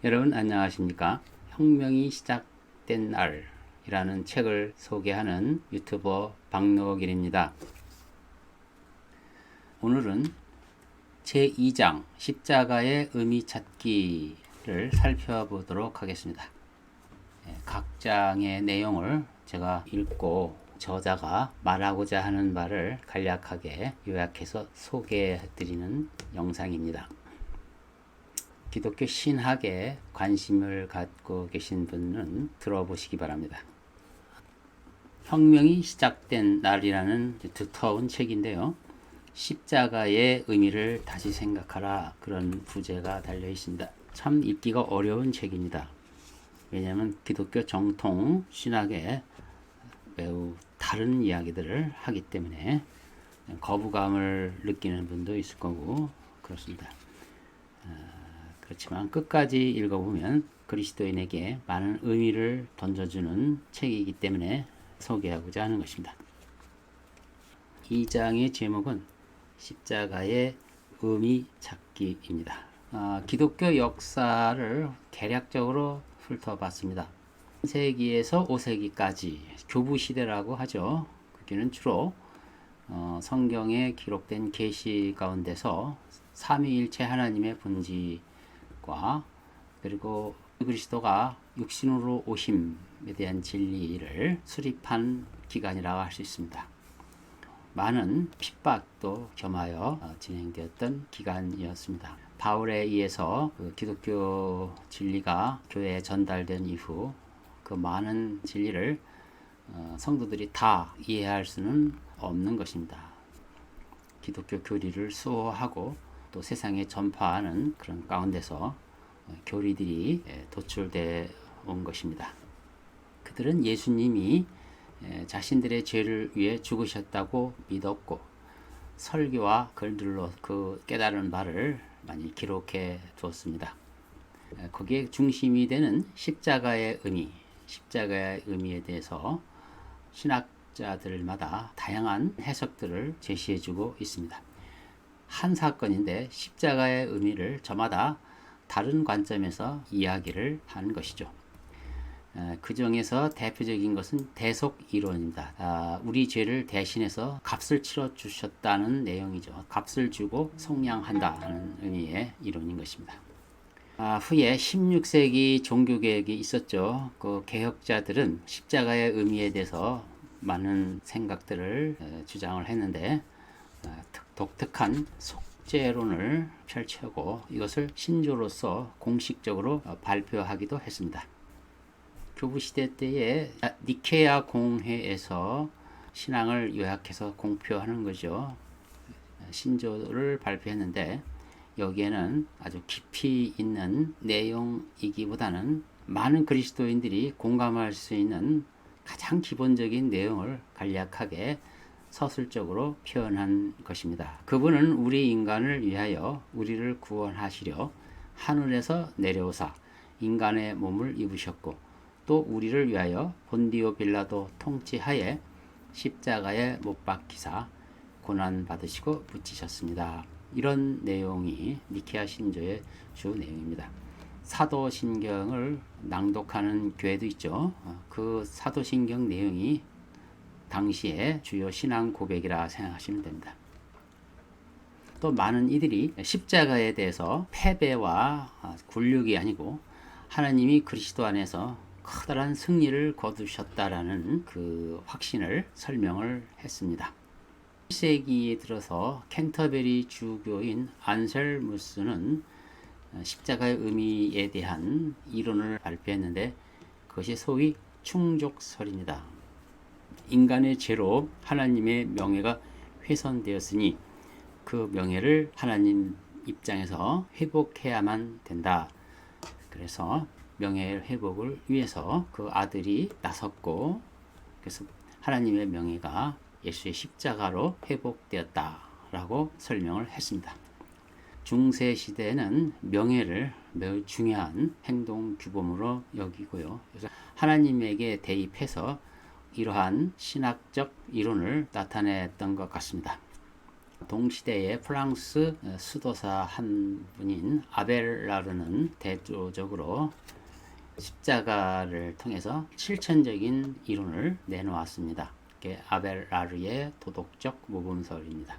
여러분 안녕하십니까? 혁명이 시작된 날이라는 책을 소개하는 유튜버 박노길입니다. 오늘은 제2장 십자가의 의미 찾기를 살펴보도록 하겠습니다. 각 장의 내용을 제가 읽고 저자가 말하고자 하는 바를 간략하게 요약해서 소개해 드리는 영상입니다. 기독교 신학에 관심을 갖고 계신 분은 들어보시기 바랍니다. 혁명이 시작된 날이라는 두터운 책인데요. 십자가의 의미를 다시 생각하라, 그런 부제가 달려 있습니다. 참 읽기가 어려운 책입니다. 왜냐하면 기독교 정통 신학에 매우 다른 이야기들을 하기 때문에 거부감을 느끼는 분도 있을 거고 그렇습니다. 그렇지만 끝까지 읽어보면 그리스도인에게 많은 의미를 던져주는 책이기 때문에 소개하고자 하는 것입니다. 이 장의 제목은 십자가의 의미 찾기입니다. 기독교 역사를 대략적으로 훑어봤습니다. 3세기에서 5세기까지 교부시대라고 하죠. 그게는 주로 성경에 기록된 계시 가운데서 삼위일체 하나님의 본질 그리고 그리스도가 육신으로 오심에 대한 진리를 수립한 기간이라고 할 수 있습니다. 많은 핍박도 겸하여 진행되었던 기간이었습니다. 바울에 의해서 기독교 진리가 교회에 전달된 이후 그 많은 진리를 성도들이 다 이해할 수는 없는 것입니다. 기독교 교리를 수호하고 또 세상에 전파하는 그런 가운데서 교리들이 도출되어 온 것입니다. 그들은 예수님이 자신들의 죄를 위해 죽으셨다고 믿었고 설교와 글들로 그 깨달은 바를 많이 기록해 두었습니다. 거기에 중심이 되는 십자가의 의미에 대해서 신학자들마다 다양한 해석들을 제시해주고 있습니다. 한 사건인데 십자가의 의미를 저마다 다른 관점에서 이야기를 한 것이죠. 그 중에서 대표적인 것은 대속 이론입니다. 우리 죄를 대신해서 값을 치러 주셨다는 내용이죠. 값을 주고 속량한다는 의미의 이론인 것입니다. 후에 16세기 종교개혁이 있었죠. 그 개혁자들은 십자가의 의미에 대해서 많은 생각들을 주장을 했는데 독특한 속죄론을 펼치고 이것을 신조로서 공식적으로 발표하기도 했습니다. 교부시대 때에 니케아 공회에서 신앙을 요약해서 공표하는 거죠. 신조를 발표했는데 여기에는 아주 깊이 있는 내용이기보다는 많은 그리스도인들이 공감할 수 있는 가장 기본적인 내용을 간략하게 서술적으로 표현한 것입니다. 그분은 우리 인간을 위하여 우리를 구원하시려 하늘에서 내려오사 인간의 몸을 입으셨고 또 우리를 위하여 본디오 빌라도 통치하에 십자가에 못 박히사 고난 받으시고 붙이셨습니다. 이런 내용이 니케아 신조의 주 내용입니다. 사도신경을 낭독하는 교회도 있죠. 그 사도신경 내용이 당시의 주요 신앙 고백이라 생각하시면 됩니다. 또 많은 이들이 십자가에 대해서 패배와 굴욕이 아니고 하나님이 그리스도 안에서 커다란 승리를 거두셨다라는 그 확신을 설명을 했습니다. 1세기에 들어서 캔터베리 주교인 안셀무스는 십자가의 의미에 대한 이론을 발표했는데 그것이 소위 충족설입니다. 인간의 죄로 하나님의 명예가 훼손되었으니 그 명예를 하나님 입장에서 회복해야만 된다. 그래서 명예 회복을 위해서 그 아들이 나섰고 그래서 하나님의 명예가 예수의 십자가로 회복되었다라고 설명을 했습니다. 중세 시대에는 명예를 매우 중요한 행동 규범으로 여기고요. 그래서 하나님에게 대입해서 이러한 신학적 이론을 나타냈던 것 같습니다. 동시대의 프랑스 수도사 한 분인 아벨라르는 대조적으로 십자가를 통해서 실천적인 이론을 내놓았습니다. 이게 아벨라르의 도덕적 모범설입니다.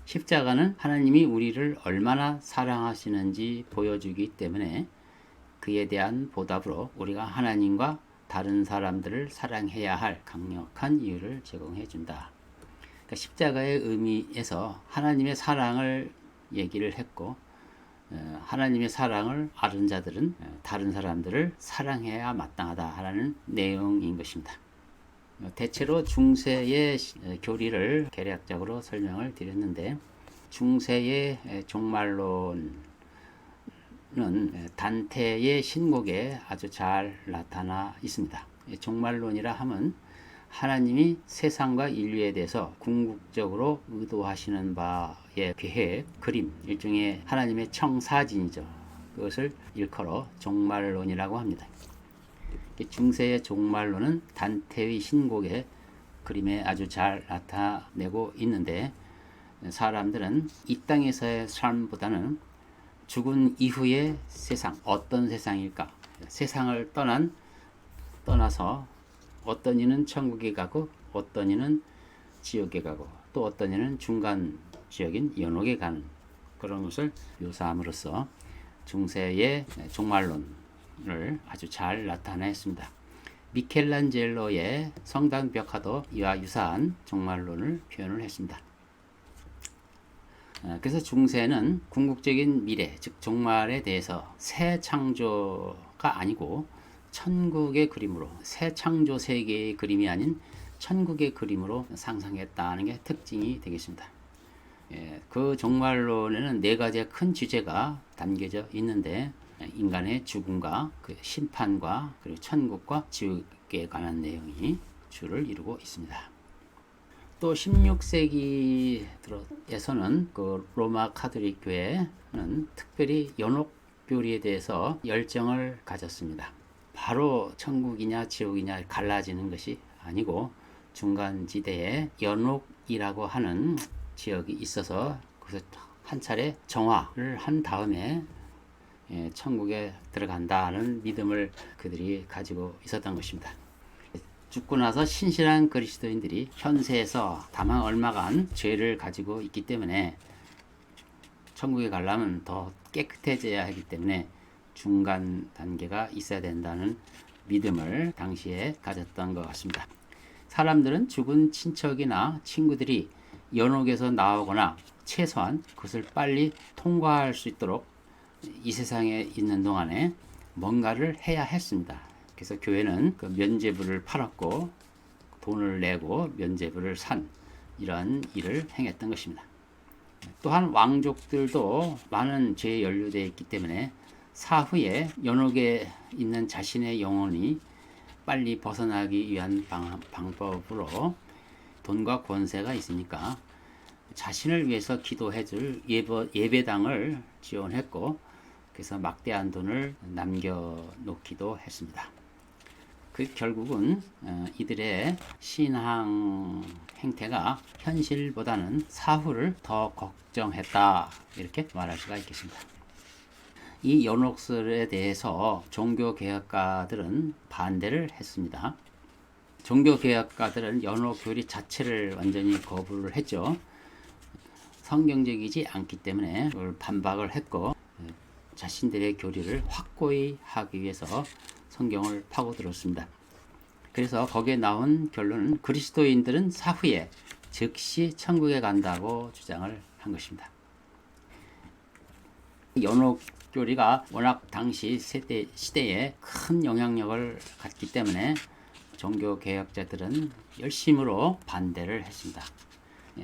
십자가는 하나님이 우리를 얼마나 사랑하시는지 보여주기 때문에 그에 대한 보답으로 우리가 하나님과 다른 사람들을 사랑해야 할 강력한 이유를 제공해 준다. 그러니까 십자가의 의미에서 하나님의 사랑을 얘기를 했고, 하나님의 사랑을 아는 자들은 다른 사람들을 사랑해야 마땅하다라는 내용인 것입니다. 대체로 중세의 교리를 개략적으로 설명을 드렸는데, 중세의 종말론은 단테의 신곡에 아주 잘 나타나 있습니다. 종말론이라 함은 하나님이 세상과 인류에 대해서 궁극적으로 의도하시는 바의 계획, 그림, 일종의 하나님의 청사진이죠. 그것을 일컬어 종말론이라고 합니다. 중세의 종말론은 단테의 신곡의 그림에 아주 잘 나타내고 있는데, 사람들은 이 땅에서의 삶보다는 죽은 이후의 세상, 어떤 세상일까? 세상을 떠나서 어떤 이는 천국에 가고, 어떤 이는 지옥에 가고, 또 어떤 이는 중간 지역인 연옥에 가는 그런 것을 묘사함으로써 중세의 종말론을 아주 잘 나타냈습니다. 미켈란젤로의 성당 벽화도 이와 유사한 종말론을 표현을 했습니다. 그래서 중세는 궁극적인 미래, 즉 종말에 대해서 새 창조가 아니고 천국의 그림으로, 새 창조 세계의 그림이 아닌 천국의 그림으로 상상했다는 게 특징이 되겠습니다. 그 종말론에는 네 가지의 큰 주제가 담겨져 있는데, 인간의 죽음과 그 심판과 그리고 천국과 지옥에 관한 내용이 주를 이루고 있습니다. 또 16세기 들어에서는 그 로마 카톨릭 교회는 특별히 연옥 교리에 대해서 열정을 가졌습니다. 바로 천국이냐 지옥이냐 갈라지는 것이 아니고 중간지대에 연옥이라고 하는 지역이 있어서 그래서 한 차례 정화를 한 다음에 천국에 들어간다는 믿음을 그들이 가지고 있었던 것입니다. 죽고 나서 신실한 그리스도인들이 현세에서 다만 얼마간 죄를 가지고 있기 때문에 천국에 가려면 더 깨끗해져야 하기 때문에 중간 단계가 있어야 된다는 믿음을 당시에 가졌던 것 같습니다. 사람들은 죽은 친척이나 친구들이 연옥에서 나오거나 최소한 그것을 빨리 통과할 수 있도록 이 세상에 있는 동안에 뭔가를 해야 했습니다. 그래서 교회는 그 면죄부를 팔았고 돈을 내고 면죄부를 산 이러한 일을 행했던 것입니다. 또한 왕족들도 많은 죄에 연루되어 있기 때문에 사후에 연옥에 있는 자신의 영혼이 빨리 벗어나기 위한 방법으로 돈과 권세가 있으니까 자신을 위해서 기도해줄 예배당을 지원했고, 그래서 막대한 돈을 남겨놓기도 했습니다. 그 결국은 이들의 신앙 행태가 현실보다는 사후를 더 걱정했다, 이렇게 말할 수가 있겠습니다. 이 연옥설에 대해서 종교개혁가들은 반대를 했습니다. 종교개혁가들은 연옥교리 자체를 완전히 거부를 했죠. 성경적이지 않기 때문에 그걸 반박을 했고, 자신들의 교리를 확고히 하기 위해서 성경을 파고들었습니다. 그래서 거기에 나온 결론은 그리스도인들은 사후에 즉시 천국에 간다고 주장을 한 것입니다. 연옥교리가 워낙 당시 시대에 큰 영향력을 갖기 때문에 종교개혁자들은 열심으로 반대를 했습니다.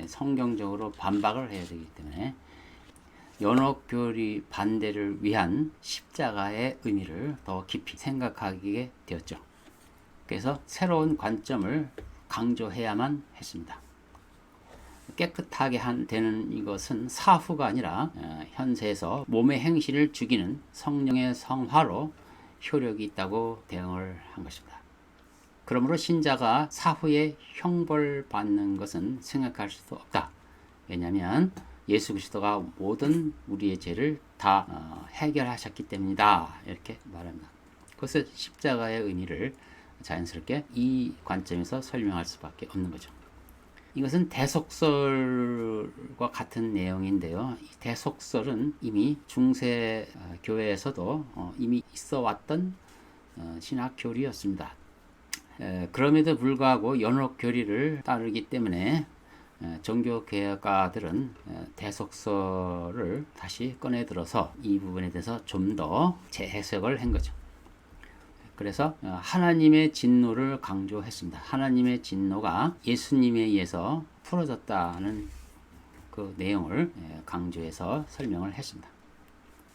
성경적으로 반박을 해야 되기 때문에 연옥교리 반대를 위한 십자가의 의미를 더 깊이 생각하게 되었죠. 그래서 새로운 관점을 강조해야만 했습니다. 깨끗하게 되는 이것은 사후가 아니라 현세에서 몸의 행실을 죽이는 성령의 성화로 효력이 있다고 대응을 한 것입니다. 그러므로 신자가 사후에 형벌받는 것은 생각할 수도 없다, 왜냐하면 예수 그리스도가 모든 우리의 죄를 다 해결하셨기 때문이다. 이렇게 말합니다. 그래서 십자가의 의미를 자연스럽게 이 관점에서 설명할 수밖에 없는 거죠. 이것은 대속설과 같은 내용인데요. 이 대속설은 이미 중세 교회에서도 이미 있어 왔던 신학 교리였습니다. 그럼에도 불구하고 연옥 교리를 따르기 때문에 종교 개혁가들은 대속설을 다시 꺼내 들어서 이 부분에 대해서 좀 더 재해석을 한 거죠. 그래서 하나님의 진노를 강조했습니다. 하나님의 진노가 예수님에 의해서 풀어졌다는 그 내용을 강조해서 설명을 했습니다.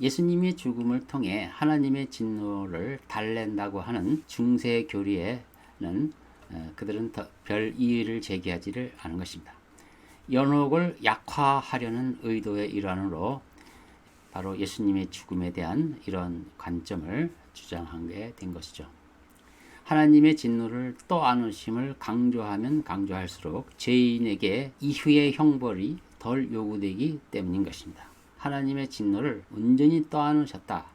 예수님의 죽음을 통해 하나님의 진노를 달랜다고 하는 중세 교리에는 그들은 더 별 이의를 제기하지를 않은 것입니다. 연옥을 약화하려는 의도의 일환으로 바로 예수님의 죽음에 대한 이런 관점을 주장하게 된 것이죠. 하나님의 진노를 또 안으심을 강조하면 강조할수록 죄인에게 이후의 형벌이 덜 요구되기 때문인 것입니다. 하나님의 진노를 온전히 또 안으셨다.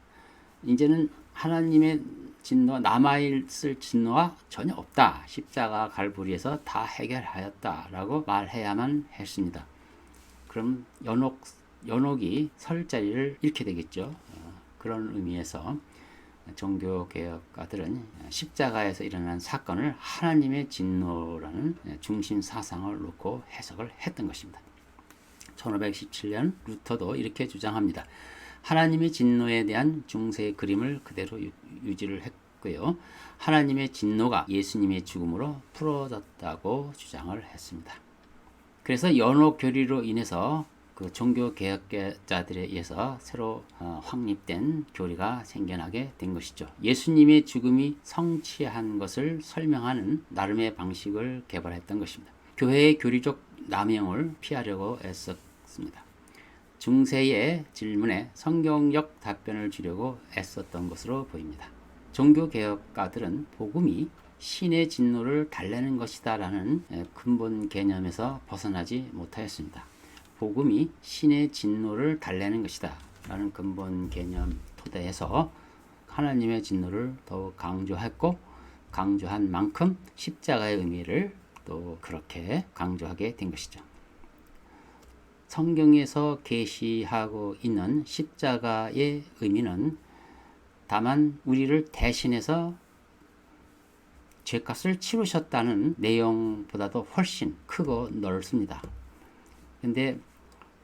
이제는 하나님의 진노, 남아있을 진노가 전혀 없다. 십자가 갈보리에서 다 해결하였다라고 말해야만 했습니다. 그럼 연옥이 설 자리를 잃게 되겠죠. 그런 의미에서 종교개혁가들은 십자가에서 일어난 사건을 하나님의 진노라는 중심 사상을 놓고 해석을 했던 것입니다. 1517년 루터도 이렇게 주장합니다. 하나님의 진노에 대한 중세의 그림을 그대로 유지를 했고요. 하나님의 진노가 예수님의 죽음으로 풀어졌다고 주장을 했습니다. 그래서 연옥 교리로 인해서 그 종교 개혁자들에 의해서 새로 확립된 교리가 생겨나게 된 것이죠. 예수님의 죽음이 성취한 것을 설명하는 나름의 방식을 개발했던 것입니다. 교회의 교리적 남용을 피하려고 애썼습니다. 중세의 질문에 성경적 답변을 주려고 애썼던 것으로 보입니다. 종교 개혁가들은 복음이 신의 진노를 달래는 것이다 라는 근본 개념에서 벗어나지 못하였습니다. 복음이 신의 진노를 달래는 것이다 라는 근본 개념 토대에서 하나님의 진노를 더욱 강조했고, 강조한 만큼 십자가의 의미를 또 그렇게 강조하게 된 것이죠. 성경에서 계시하고 있는 십자가의 의미는 다만 우리를 대신해서 죄값을 치르셨다는 내용보다도 훨씬 크고 넓습니다. 근데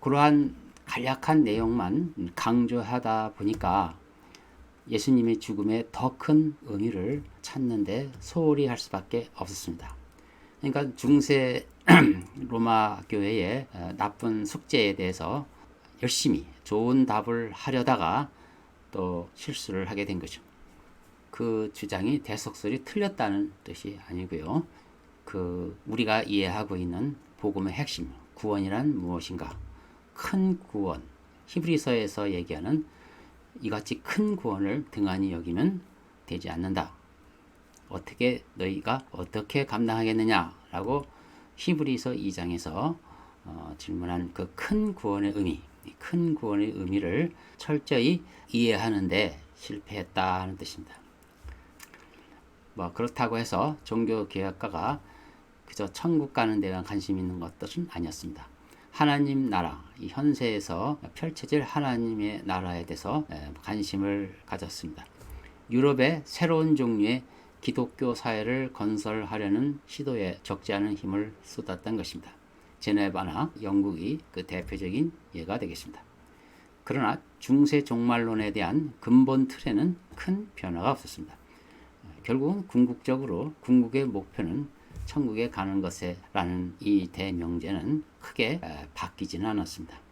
그러한 간략한 내용만 강조하다 보니까 예수님의 죽음에 더 큰 의미를 찾는데 소홀히 할 수밖에 없었습니다. 그러니까 중세 로마 교회의 나쁜 숙제에 대해서 열심히 좋은 답을 하려다가 또 실수를 하게 된 거죠. 그 주장이 대속설이 틀렸다는 뜻이 아니고요. 우리가 이해하고 있는 복음의 핵심, 구원이란 무엇인가? 큰 구원, 히브리서에서 얘기하는 이같이 큰 구원을 등한히 여기면 되지 않는다. 너희가 어떻게 감당하겠느냐라고 히브리서 2장에서 질문한 그 큰 구원의 의미, 큰 구원의 의미를 철저히 이해하는데 실패했다는 뜻입니다. 그렇다고 해서 종교개혁가가 그저 천국 가는 데만 관심 있는 것은 아니었습니다. 하나님 나라, 이 현세에서 펼쳐질 하나님의 나라에 대해서 관심을 가졌습니다. 유럽의 새로운 종류의 기독교 사회를 건설하려는 시도에 적지 않은 힘을 쏟았던 것입니다. 제네바나 영국이 그 대표적인 예가 되겠습니다. 그러나 중세 종말론에 대한 근본 틀에는 큰 변화가 없었습니다. 결국은 궁극의 목표는 천국에 가는 것이라는 이 대명제는 크게 바뀌지는 않았습니다.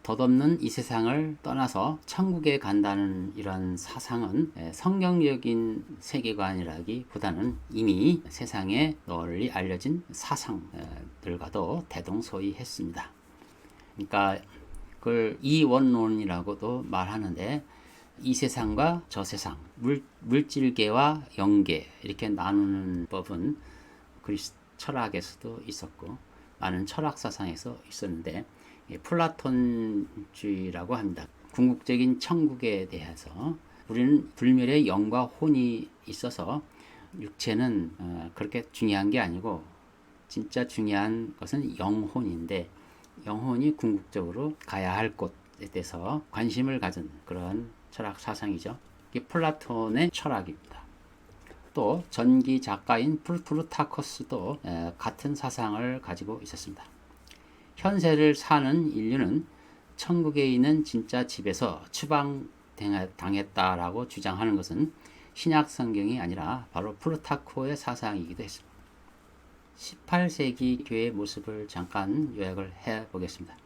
덧없는 이 세상을 떠나서 천국에 간다는 이런 사상은 성경적인 세계관이라기보다는 이미 세상에 널리 알려진 사상들과도 대동소이했습니다. 그러니까 그걸 이원론이라고도 말하는데, 이 세상과 저 세상, 물질계와 영계 이렇게 나누는 법은 그리스 철학에서도 있었고, 아는 철학 사상에서 있었는데 플라톤주의라고 합니다. 궁극적인 천국에 대해서 우리는 불멸의 영과 혼이 있어서 육체는 그렇게 중요한 게 아니고 진짜 중요한 것은 영혼인데 영혼이 궁극적으로 가야 할 곳에 대해서 관심을 가진 그런 철학 사상이죠. 이게 플라톤의 철학입니다. 또 전기 작가인 프루타커스도 같은 사상을 가지고 있었습니다. 현세를 사는 인류는 천국에 있는 진짜 집에서 추방당했다라고 주장하는 것은 신약 성경이 아니라 바로 플루타코의 사상이기도 했습니다. 18세기 교회의 모습을 잠깐 요약을 해 보겠습니다.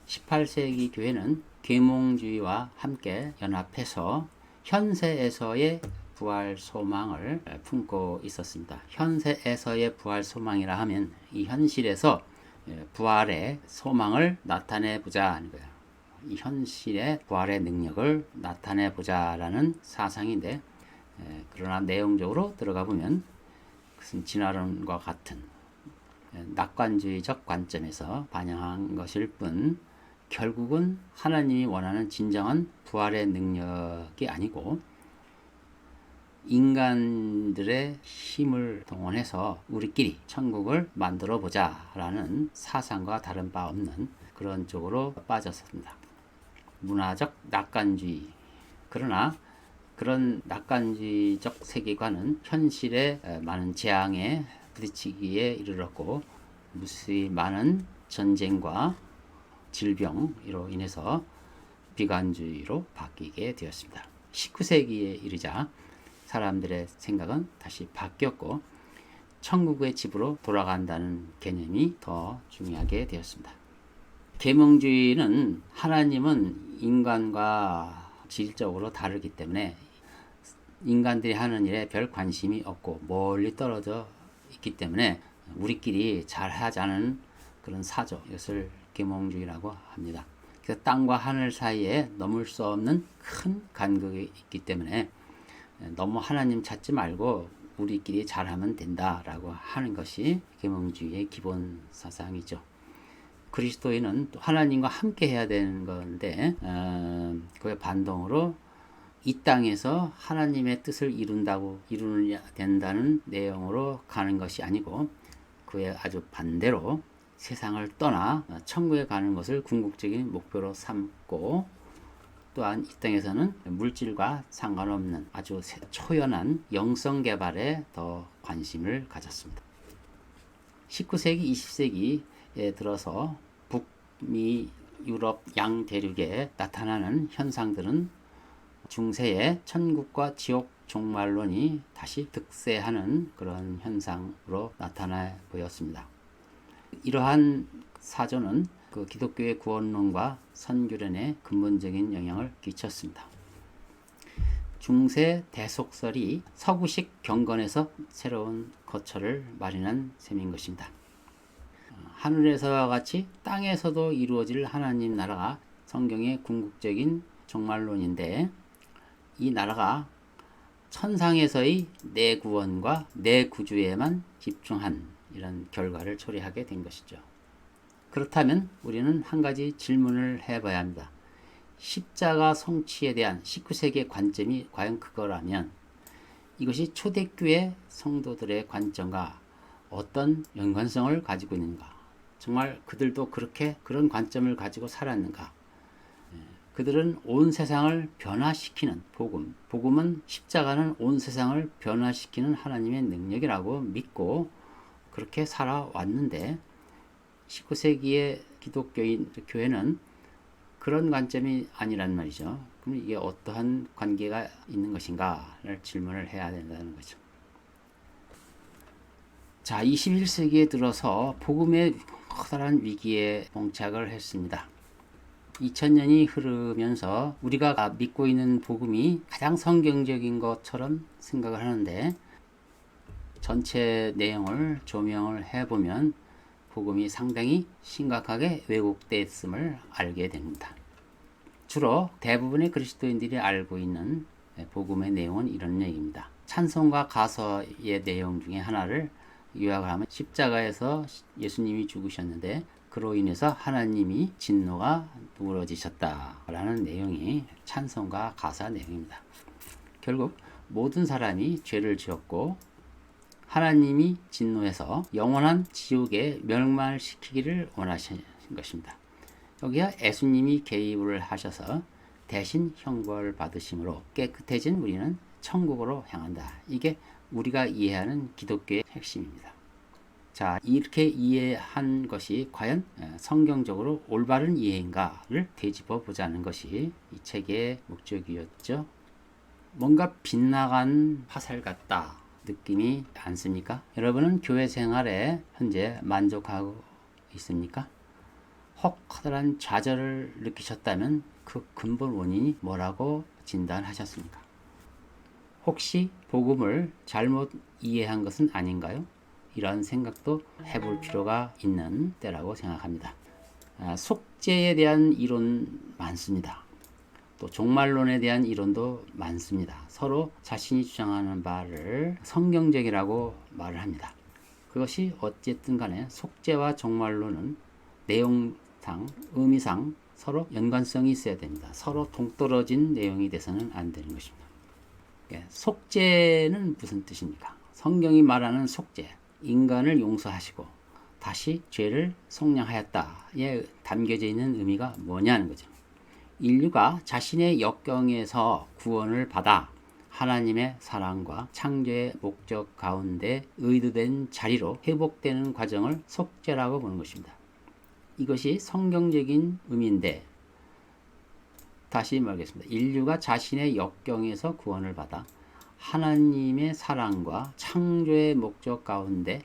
18세기 교회는 계몽주의와 함께 연합해서 현세에서의 부활 소망을 품고 있었습니다. 현세에서의 부활 소망이라 하면 이 현실에서 부활의 소망을 나타내 보자 하는 거예요. 이 현실의 부활의 능력을 나타내 보자라는 사상인데 그러나 내용적으로 들어가 보면 그것은 진화론과 같은 낙관주의적 관점에서 반영한 것일 뿐 결국은 하나님이 원하는 진정한 부활의 능력이 아니고 인간들의 힘을 동원해서 우리끼리 천국을 만들어 보자 라는 사상과 다른 바 없는 그런 쪽으로 빠졌습니다. 문화적 낙관주의. 그러나 그런 낙관주의적 세계관은 현실에 많은 재앙에 부딪히기에 이르렀고 무수히 많은 전쟁과 질병으로 인해서 비관주의로 바뀌게 되었습니다. 19세기에 이르자 사람들의 생각은 다시 바뀌었고 천국의 집으로 돌아간다는 개념이 더 중요하게 되었습니다. 계몽주의는 하나님은 인간과 질적으로 다르기 때문에 인간들이 하는 일에 별 관심이 없고 멀리 떨어져 있기 때문에 우리끼리 잘 하자는 그런 사조, 이것을 계몽주의라고 합니다. 그래서 땅과 하늘 사이에 넘을 수 없는 큰 간극이 있기 때문에 너무 하나님 찾지 말고 우리끼리 잘하면 된다라고 하는 것이 계몽주의의 기본 사상이죠. 그리스도인은 또 하나님과 함께 해야 되는 건데 그의 반동으로 이 땅에서 하나님의 뜻을 이루어야 된다는 내용으로 가는 것이 아니고 그의 아주 반대로 세상을 떠나 천국에 가는 것을 궁극적인 목표로 삼고 또한 이 땅에서는 물질과 상관없는 아주 초연한 영성 개발에 더 관심을 가졌습니다. 19세기, 20세기에 들어서 북미, 유럽 양대륙에 나타나는 현상들은 중세의 천국과 지옥 종말론이 다시 득세하는 그런 현상으로 나타나 보였습니다. 이러한 사조는 그 기독교의 구원론과 선교론에 근본적인 영향을 끼쳤습니다. 중세 대속설이 서구식 경건에서 새로운 거처를 마련한 셈인 것입니다. 하늘에서와 같이 땅에서도 이루어질 하나님 나라가 성경의 궁극적인 종말론인데 이 나라가 천상에서의 내 구원과 내 구주에만 집중한 이런 결과를 초래하게 된 것이죠. 그렇다면 우리는 한 가지 질문을 해봐야 합니다. 십자가 성취에 대한 19세기의 관점이 과연 그거라면 이것이 초대교회 성도들의 관점과 어떤 연관성을 가지고 있는가? 정말 그들도 그런 관점을 가지고 살았는가? 그들은 온 세상을 변화시키는 복음은 십자가는 온 세상을 변화시키는 하나님의 능력이라고 믿고 그렇게 살아왔는데 19세기의 기독교인 교회는 그런 관점이 아니란 말이죠. 그럼 이게 어떠한 관계가 있는 것인가를 질문을 해야 된다는 거죠. 자, 21세기에 들어서 복음의 커다란 위기에 봉착을 했습니다. 2000년이 흐르면서 우리가 믿고 있는 복음이 가장 성경적인 것처럼 생각을 하는데 전체 내용을 조명을 해보면 복음이 상당히 심각하게 왜곡됐음을 알게 됩니다. 주로 대부분의 그리스도인들이 알고 있는 복음의 내용은 이런 얘기입니다. 찬송과 가서의 내용 중에 하나를 요약을 하면 십자가에서 예수님이 죽으셨는데 그로 인해서 하나님이 진노가 누그러지셨다라는 내용이 찬송가 가사 내용입니다. 결국 모든 사람이 죄를 지었고 하나님이 진노해서 영원한 지옥에 멸망시키기를 원하신 것입니다. 여기에 예수님이 개입을 하셔서 대신 형벌 받으심으로 깨끗해진 우리는 천국으로 향한다. 이게 우리가 이해하는 기독교의 핵심입니다. 자, 이렇게 이해한 것이 과연 성경적으로 올바른 이해인가를 되짚어 보자는 것이 이 책의 목적이었죠. 뭔가 빗나간 화살 같다 느낌이 않습니까? 여러분은 교회 생활에 현재 만족하고 있습니까? 혹 커다란 좌절을 느끼셨다면 그 근본 원인이 뭐라고 진단하셨습니까? 혹시 복음을 잘못 이해한 것은 아닌가요? 이런 생각도 해볼 필요가 있는 때라고 생각합니다. 속죄에 대한 이론 많습니다. 또 종말론에 대한 이론도 많습니다. 서로 자신이 주장하는 바를 성경적이라고 말을 합니다. 그것이 어쨌든 간에 속죄와 종말론은 내용상, 의미상 서로 연관성이 있어야 됩니다. 서로 동떨어진 내용이 돼서는 안 되는 것입니다. 속죄는 무슨 뜻입니까? 성경이 말하는 속죄, 인간을 용서하시고 다시 죄를 속량하였다에 담겨져 있는 의미가 뭐냐는 거죠. 인류가 자신의 역경에서 구원을 받아 하나님의 사랑과 창조의 목적 가운데 의도된 자리로 회복되는 과정을 속죄라고 보는 것입니다. 이것이 성경적인 의미인데 다시 말하겠습니다. 인류가 자신의 역경에서 구원을 받아 하나님의 사랑과 창조의 목적 가운데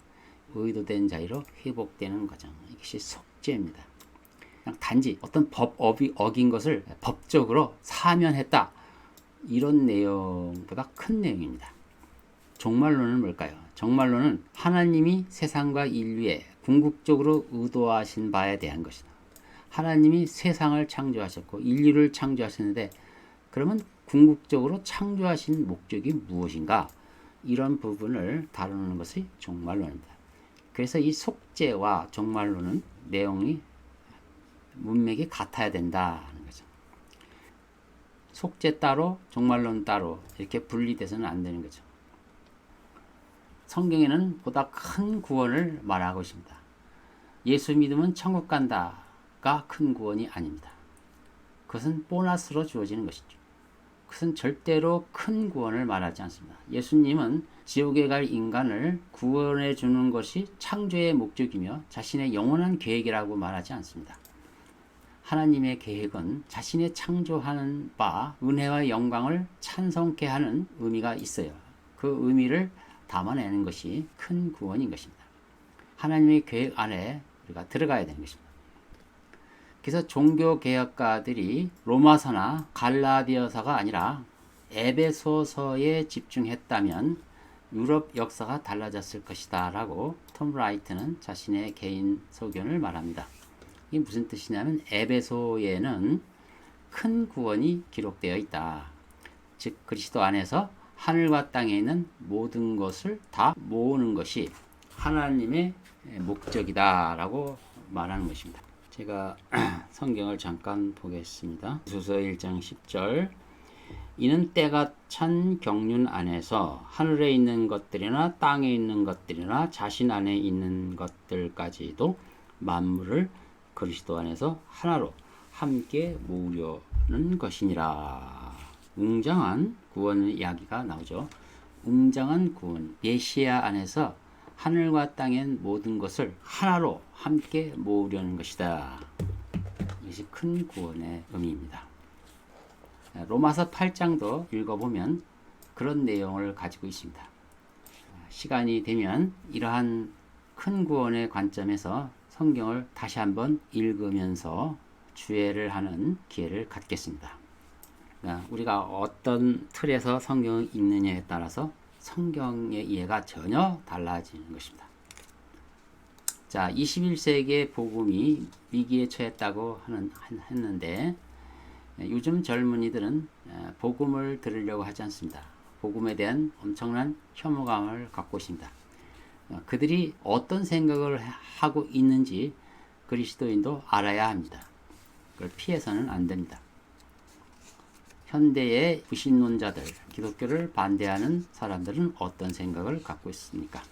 의도된 자리로 회복되는 과정. 이것이 속죄입니다. 그냥 단지 어떤 법이 어긴 것을 법적으로 사면했다. 이런 내용보다 큰 내용입니다. 종말론은 뭘까요? 종말론은 하나님이 세상과 인류에 궁극적으로 의도하신 바에 대한 것이다. 하나님이 세상을 창조하셨고 인류를 창조하셨는데 그러면 궁극적으로 창조하신 목적이 무엇인가? 이런 부분을 다루는 것이 종말론입니다. 그래서 이 속죄와 종말론은 내용이 문맥이 같아야 된다는 거죠. 속죄 따로 종말론 따로 이렇게 분리돼서는 안 되는 거죠. 성경에는 보다 큰 구원을 말하고 있습니다. 예수 믿으면 천국 간다가 큰 구원이 아닙니다. 그것은 보너스로 주어지는 것이죠. 그것은 절대로 큰 구원을 말하지 않습니다. 예수님은 지옥에 갈 인간을 구원해 주는 것이 창조의 목적이며 자신의 영원한 계획이라고 말하지 않습니다. 하나님의 계획은 자신의 창조하는 바 은혜와 영광을 찬송케 하는 의미가 있어요. 그 의미를 담아내는 것이 큰 구원인 것입니다. 하나님의 계획 안에 우리가 들어가야 되는 것입니다. 그래서 종교개혁가들이 로마서나 갈라디아서가 아니라 에베소서에 집중했다면 유럽 역사가 달라졌을 것이다 라고 톰 라이트는 자신의 개인 소견을 말합니다. 이게 무슨 뜻이냐면 에베소에는 큰 구원이 기록되어 있다. 즉 그리스도 안에서 하늘과 땅에 있는 모든 것을 다 모으는 것이 하나님의 목적이다 라고 말하는 것입니다. 제가 성경을 잠깐 보겠습니다. 에베소서 1장 10절 이는 때가 찬 경륜 안에서 하늘에 있는 것들이나 땅에 있는 것들이나 자신 안에 있는 것들까지도 만물을 그리스도 안에서 하나로 함께 모으려는 것이니라. 웅장한 구원 이야기가 나오죠. 웅장한 구원, 메시아 안에서 하늘과 땅엔 모든 것을 하나로 함께 모으려는 것이다. 이것이 큰 구원의 의미입니다. 로마서 8장도 읽어보면 그런 내용을 가지고 있습니다. 시간이 되면 이러한 큰 구원의 관점에서 성경을 다시 한번 읽으면서 주애를 하는 기회를 갖겠습니다. 우리가 어떤 틀에서 성경을 읽느냐에 따라서 성경의 이해가 전혀 달라지는 것입니다. 자, 21세기의 복음이 위기에 처했다고 했는데 요즘 젊은이들은 복음을 들으려고 하지 않습니다. 복음에 대한 엄청난 혐오감을 갖고 있습니다. 그들이 어떤 생각을 하고 있는지 그리스도인도 알아야 합니다. 그걸 피해서는 안 됩니다. 현대의 불신론자들, 기독교를 반대하는 사람들은 어떤 생각을 갖고 있습니까?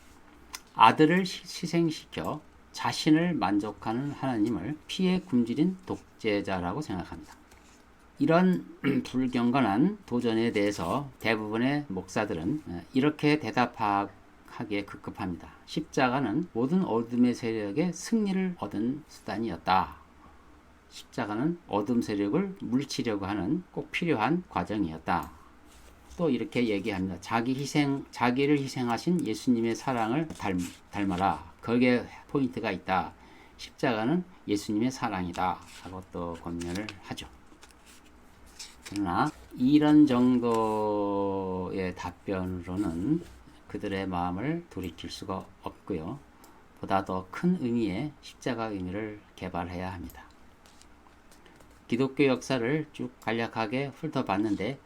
아들을 희생시켜 자신을 만족하는 하나님을 피해 굶주린 독재자라고 생각합니다. 이런 불경건한 도전에 대해서 대부분의 목사들은 이렇게 대답하기에 급급합니다. 십자가는 모든 어둠의 세력의 승리를 얻은 수단이었다. 십자가는 어둠 세력을 물리치려고 하는 꼭 필요한 과정이었다. 또 이렇게 얘기합니다. 자기를 희생하신 예수님의 사랑을 닮아라. 거기에 포인트가 있다. 십자가는 예수님의 사랑이다. 하고 또 권면을 하죠. 그러나 이런 정도의 답변으로는 그들의 마음을 돌이킬 수가 없고요. 보다 더 큰 의미의 십자가 의미를 개발해야 합니다. 기독교 역사를 쭉 간략하게 훑어봤는데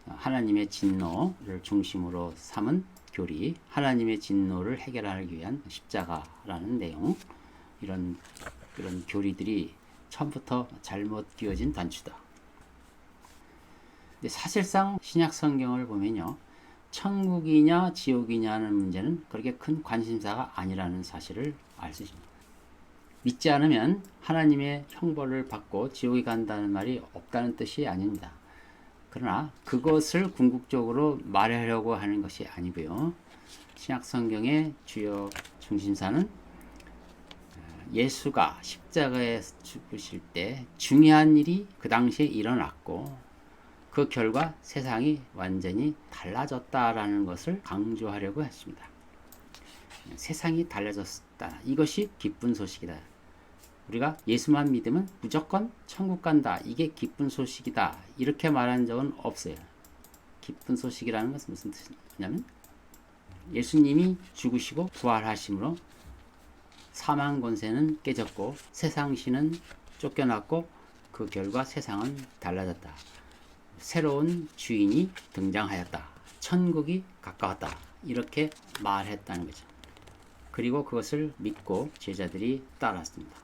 하나님의 진노를 중심으로 삼은 교리, 하나님의 진노를 해결하기 위한 십자가라는 내용, 그런 교리들이 처음부터 잘못 끼워진 단추다. 근데 사실상 신약 성경을 보면요, 천국이냐 지옥이냐는 문제는 그렇게 큰 관심사가 아니라는 사실을 알 수 있습니다. 믿지 않으면 하나님의 형벌을 받고 지옥에 간다는 말이 없다는 뜻이 아닙니다. 그러나 그것을 궁극적으로 말하려고 하는 것이 아니고요. 신약 성경의 주요 중심사는 예수가 십자가에 죽으실 때 중요한 일이 그 당시에 일어났고 그 결과 세상이 완전히 달라졌다라는 것을 강조하려고 했습니다. 세상이 달라졌다. 이것이 기쁜 소식이다. 우리가 예수만 믿으면 무조건 천국 간다. 이게 기쁜 소식이다. 이렇게 말한 적은 없어요. 기쁜 소식이라는 것은 무슨 뜻이냐면 예수님이 죽으시고 부활하심으로 사망 권세는 깨졌고 세상 신은 쫓겨났고 그 결과 세상은 달라졌다. 새로운 주인이 등장하였다. 천국이 가까웠다. 이렇게 말했다는 거죠. 그리고 그것을 믿고 제자들이 따랐습니다.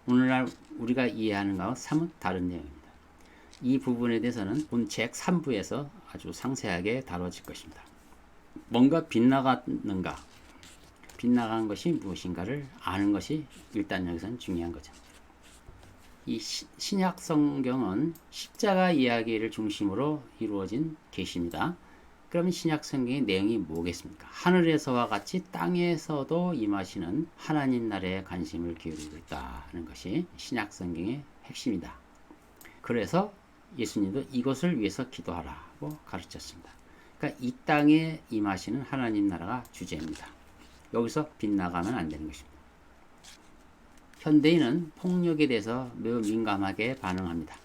오늘날 우리가 이해하는 것과 사뭇 다른 내용입니다. 이 부분에 대해서는 본 책 3부에서 아주 상세하게 다뤄질 것입니다. 뭔가 빗나갔는가? 빗나간 것이 무엇인가를 아는 것이 일단 여기서는 중요한 거죠. 이 신약 성경은 십자가 이야기를 중심으로 이루어진 계시입니다. 그럼 신약 성경의 내용이 뭐겠습니까? 하늘에서와 같이 땅에서도 임하시는 하나님 나라에 관심을 기울이고 있다는 것이 신약 성경의 핵심이다. 그래서 예수님도 이것을 위해서 기도하라고 가르쳤습니다. 그러니까 이 땅에 임하시는 하나님 나라가 주제입니다. 여기서 빗나가면 안 되는 것입니다. 현대인은 폭력에 대해서 매우 민감하게 반응합니다.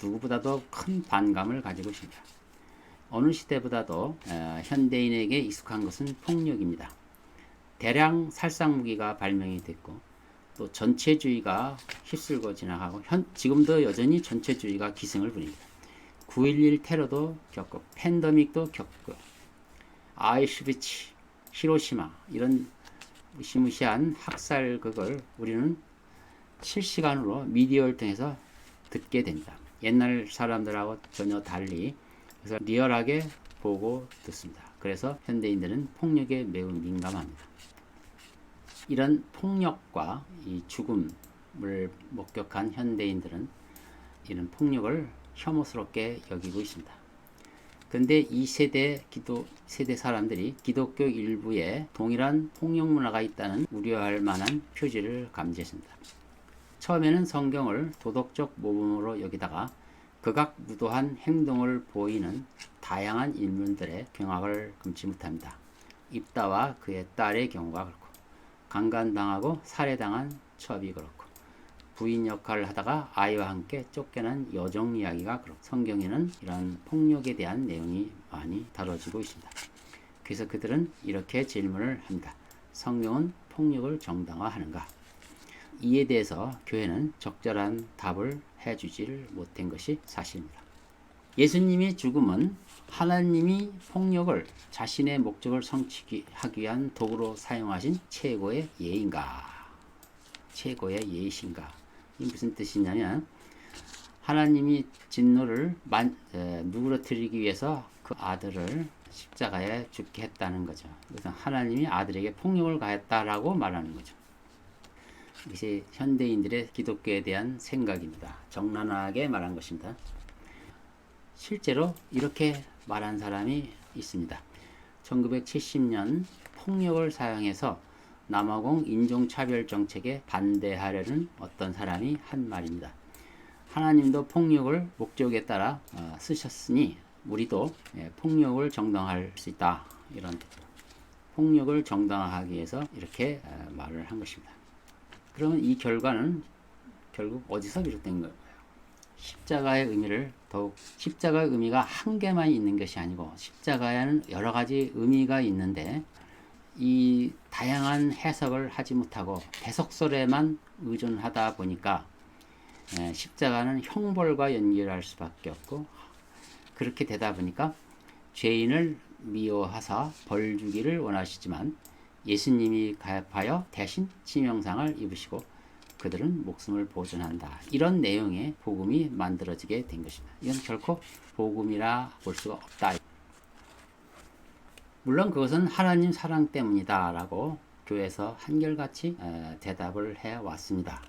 누구보다도 큰 반감을 가지고 있습니다. 어느 시대보다도 현대인에게 익숙한 것은 폭력입니다. 대량 살상무기가 발명이 됐고 또 전체주의가 휩쓸고 지나가고 지금도 여전히 전체주의가 기승을 부립니다. 9.11 테러도 겪고 팬데믹도 겪고 아이슈비츠, 히로시마 이런 무시무시한 학살극을 우리는 실시간으로 미디어를 통해서 듣게 됩니다. 옛날 사람들하고 전혀 달리 그래서 리얼하게 보고 듣습니다. 그래서 현대인들은 폭력에 매우 민감합니다. 이런 폭력과 이 죽음을 목격한 현대인들은 이런 폭력을 혐오스럽게 여기고 있습니다. 그런데 이 세대 사람들이 기독교 일부에 동일한 폭력 문화가 있다는 우려할 만한 표지를 감지했습니다. 처음에는 성경을 도덕적 모범으로 여기다가 극악무도한 행동을 보이는 다양한 인물들의 경악을 금치 못합니다. 입다와 그의 딸의 경우가 그렇고 강간당하고 살해당한 첩이 그렇고 부인 역할을 하다가 아이와 함께 쫓겨난 여종 이야기가 그렇고 성경에는 이런 폭력에 대한 내용이 많이 다뤄지고 있습니다. 그래서 그들은 이렇게 질문을 합니다. 성경은 폭력을 정당화하는가? 이에 대해서 교회는 적절한 답을 해주지를 못한 것이 사실입니다. 예수님의 죽음은 하나님이 폭력을 자신의 목적을 성취하기 위한 도구로 사용하신 최고의 예인가? 최고의 예이신가? 이 무슨 뜻이냐면 하나님이 진노를 누그러뜨리기 위해서 그 아들을 십자가에 죽게 했다는 거죠. 그래서 하나님이 아들에게 폭력을 가했다라고 말하는 거죠. 이것이 현대인들의 기독교에 대한 생각입니다. 적나라하게 말한 것입니다. 실제로 이렇게 말한 사람이 있습니다. 1970년 폭력을 사용해서 남아공 인종차별 정책에 반대하려는 어떤 사람이 한 말입니다. 하나님도 폭력을 목적에 따라 쓰셨으니 우리도 폭력을 정당화할 수 있다. 이런 폭력을 정당화하기 위해서 이렇게 말을 한 것입니다. 그러면 이 결과는 결국 어디서 비롯된 거예요? 십자가의 의미를 더욱 십자가의 의미가 한 개만 있는 것이 아니고 십자가에는 여러 가지 의미가 있는데 이 다양한 해석을 하지 못하고 대속설에만 의존하다 보니까 십자가는 형벌과 연결할 수밖에 없고 그렇게 되다 보니까 죄인을 미워하사 벌 주기를 원하시지만 예수님이 가입하여 대신 치명상을 입으시고 그들은 목숨을 보존한다. 이런 내용의 복음이 만들어지게 된 것입니다. 이건 결코 복음이라 볼 수가 없다. 물론 그것은 하나님 사랑 때문이다 라고 교회에서 한결같이 대답을 해왔습니다.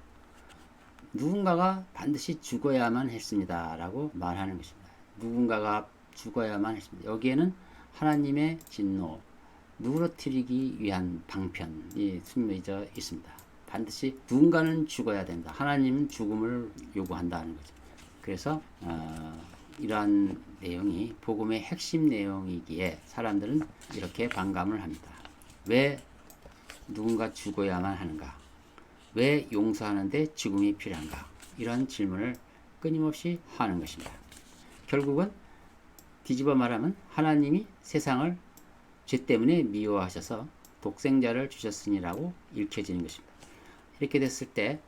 누군가가 반드시 죽어야만 했습니다 라고 말하는 것입니다. 누군가가 죽어야만 했습니다. 여기에는 하나님의 진노, 누그러뜨리기 위한 방편이 숨겨져 있습니다. 반드시 누군가는 죽어야 된다. 하나님은 죽음을 요구한다는 거죠. 그래서 이러한 내용이 복음의 핵심 내용이기에 사람들은 이렇게 반감을 합니다. 왜 누군가 죽어야만 하는가? 왜 용서하는데 죽음이 필요한가? 이런 질문을 끊임없이 하는 것입니다. 결국은 뒤집어 말하면 하나님이 세상을 죄 때문에 미워하셔서 독생자를 주셨으니라고 읽혀지는 것입니다. 이렇게 됐을 때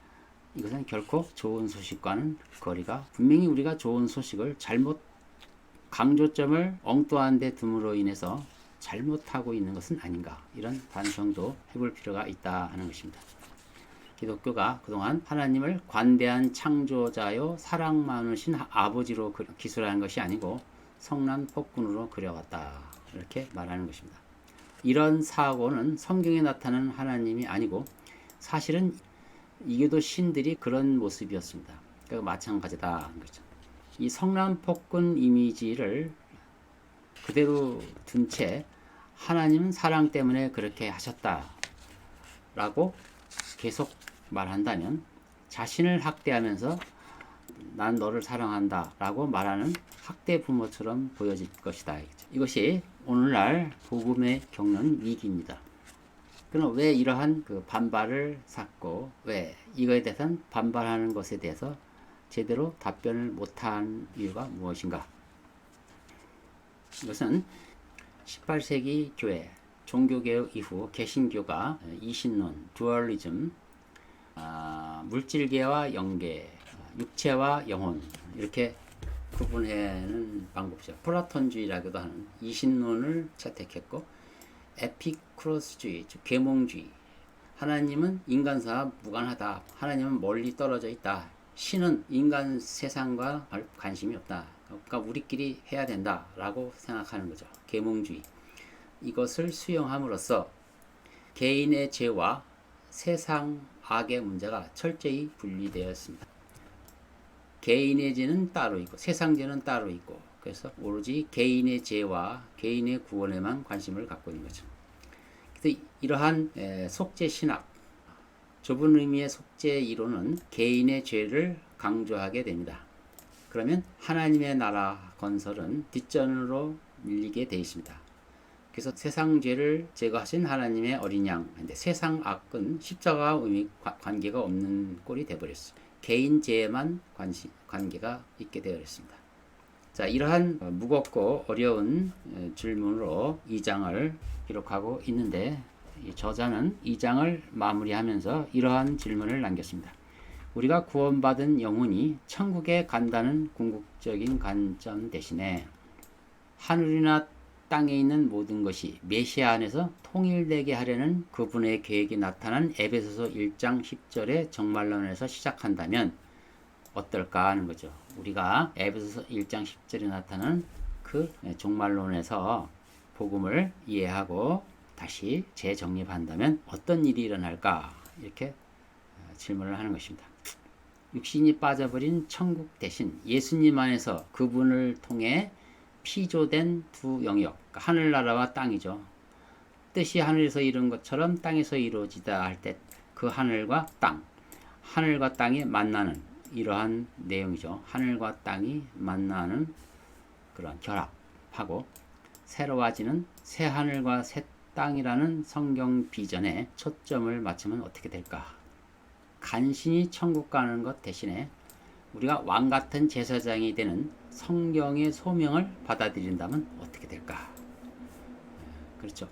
이것은 결코 좋은 소식과는 거리가 분명히 우리가 좋은 소식을 잘못 강조점을 엉뚱한 데 둠으로 인해서 잘못하고 있는 것은 아닌가 이런 반성도 해볼 필요가 있다 하는 것입니다. 기독교가 그동안 하나님을 관대한 창조자요 사랑 많으신 아버지로 기술한 것이 아니고 성난 폭군으로 그려왔다 이렇게 말하는 것입니다. 이런 사고는 성경에 나타나는 하나님이 아니고 사실은 이교도 신들이 그런 모습이었습니다. 그러니까 마찬가지다 하는 거죠. 이 성난 폭군 이미지를 그대로 둔 채 하나님은 사랑 때문에 그렇게 하셨다라고 계속 말한다면 자신을 학대하면서 난 너를 사랑한다 라고 말하는 학대 부모처럼 보여질 것이다. 이것이 오늘날 복음에 겪는 위기입니다. 그럼 왜 이러한 반발을 샀고 왜 이거에 대해서는 반발하는 것에 대해서 제대로 답변을 못한 이유가 무엇인가? 이것은 18세기 교회 종교개혁 이후 개신교가 이신론, 두얼리즘, 물질계와 영계, 육체와 영혼 이렇게 구분하는 방법이죠. 플라톤주의라고도 하는 이신론을 채택했고 에피쿠로스주의, 즉 계몽주의, 하나님은 인간사와 무관하다. 하나님은 멀리 떨어져 있다. 신은 인간 세상과 관심이 없다. 그러니까 우리끼리 해야 된다라고 생각하는 거죠. 계몽주의. 이것을 수용함으로써 개인의 죄와 세상 악의 문제가 철저히 분리되었습니다. 개인의 죄는 따로 있고 세상 죄는 따로 있고 그래서 오로지 개인의 죄와 개인의 구원에만 관심을 갖고 있는 거죠. 그래서 이러한 속죄 신학, 좁은 의미의 속죄 이론은 개인의 죄를 강조하게 됩니다. 그러면 하나님의 나라 건설은 뒷전으로 밀리게 되어 있습니다. 그래서 세상 죄를 제거하신 하나님의 어린 양, 근데 세상 악은 십자가와 관계가 없는 꼴이 되어버렸어요. 개인 죄에만 관계가 있게 되어버렸습니다. 자, 이러한 무겁고 어려운 질문으로 2장을 기록하고 있는데 이 저자는 2장을 마무리하면서 이러한 질문을 남겼습니다. 우리가 구원받은 영혼이 천국에 간다는 궁극적인 관점 대신에 하늘이나 땅에 있는 모든 것이 메시아 안에서 통일되게 하려는 그분의 계획이 나타난 에베소서 1장 10절의 정말론에서 시작한다면 어떨까 하는 거죠. 우리가 에베소서 1장 10절에 나타나는 그 종말론에서 복음을 이해하고 다시 재정립한다면 어떤 일이 일어날까? 이렇게 질문을 하는 것입니다. 육신이 빠져버린 천국 대신 예수님 안에서 그분을 통해 피조된 두 영역, 하늘나라와 땅이죠. 뜻이 하늘에서 이룬 것처럼 땅에서 이루어지다 할 때 그 하늘과 땅, 하늘과 땅이 만나는 이러한 내용이죠. 하늘과 땅이 만나는 그런 결합하고 새로워지는 새 하늘과 새 땅이라는 성경 비전에 초점을 맞추면 어떻게 될까? 간신히 천국 가는 것 대신에 우리가 왕 같은 제사장이 되는 성경의 소명을 받아들인다면 어떻게 될까? 그렇죠.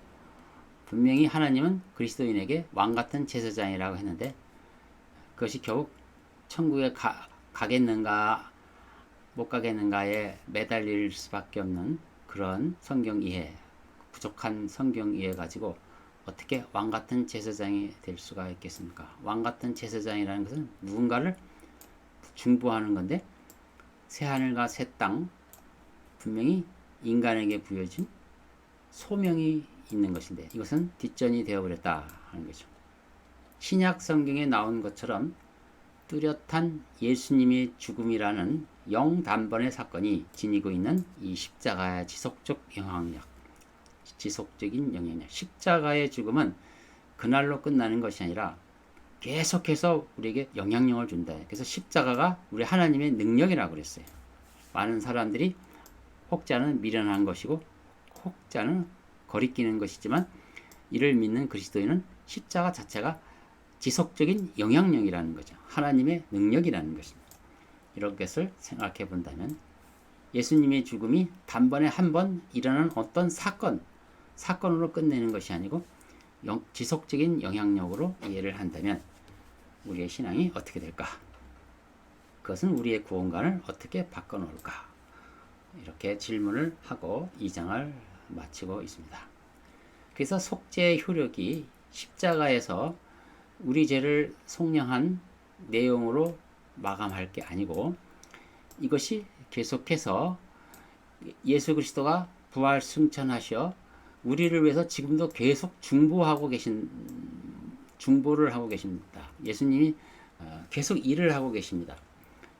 분명히 하나님은 그리스도인에게 왕 같은 제사장이라고 했는데 그것이 결국 천국에 가겠는가 못 가겠는가에 매달릴 수밖에 없는 그런 성경 이해, 부족한 성경 이해 가지고 어떻게 왕 같은 제사장이 될 수가 있겠습니까? 왕 같은 제사장이라는 것은 누군가를 중보하는 건데 새 하늘과 새 땅, 분명히 인간에게 부여진 소명이 있는 것인데 이것은 뒷전이 되어버렸다 하는 거죠. 신약 성경에 나온 것처럼 뚜렷한 예수님의 죽음이라는 영단번의 사건이 지니고 있는 이 십자가의 지속적인 영향력. 십자가의 죽음은 그날로 끝나는 것이 아니라 계속해서 우리에게 영향력을 준다. 그래서 십자가가 우리 하나님의 능력이라고 그랬어요. 많은 사람들이 혹자는 미련한 것이고 혹자는 거리끼는 것이지만 이를 믿는 그리스도인은 십자가 자체가 지속적인 영향력이라는 거죠. 하나님의 능력이라는 것입니다. 이런 것을 생각해 본다면 예수님의 죽음이 단번에 한 번 일어나는 어떤 사건으로 끝내는 것이 아니고 지속적인 영향력으로 이해를 한다면 우리의 신앙이 어떻게 될까? 그것은 우리의 구원관을 어떻게 바꿔놓을까? 이렇게 질문을 하고 2장을 마치고 있습니다. 그래서 속죄의 효력이 십자가에서 우리 죄를 속량한 내용으로 마감할 게 아니고 이것이 계속해서 예수 그리스도가 부활 승천하셔 우리를 위해서 지금도 계속 중보를 하고 계십니다. 예수님이 계속 일을 하고 계십니다.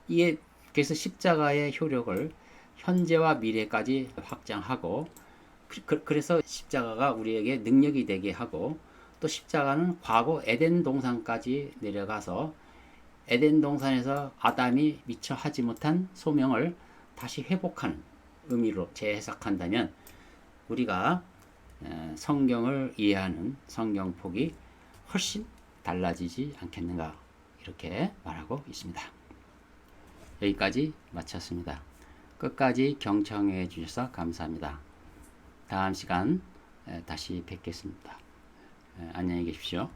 이게 그래서 십자가의 효력을 현재와 미래까지 확장하고 그래서 십자가가 우리에게 능력이 되게 하고 또 십자가는 과거 에덴 동산까지 내려가서 에덴 동산에서 아담이 미처 하지 못한 소명을 다시 회복하는 의미로 재해석한다면 우리가 성경을 이해하는 성경폭이 훨씬 달라지지 않겠는가 이렇게 말하고 있습니다. 여기까지 마쳤습니다. 끝까지 경청해 주셔서 감사합니다. 다음 시간 다시 뵙겠습니다. 안녕히 계십시오.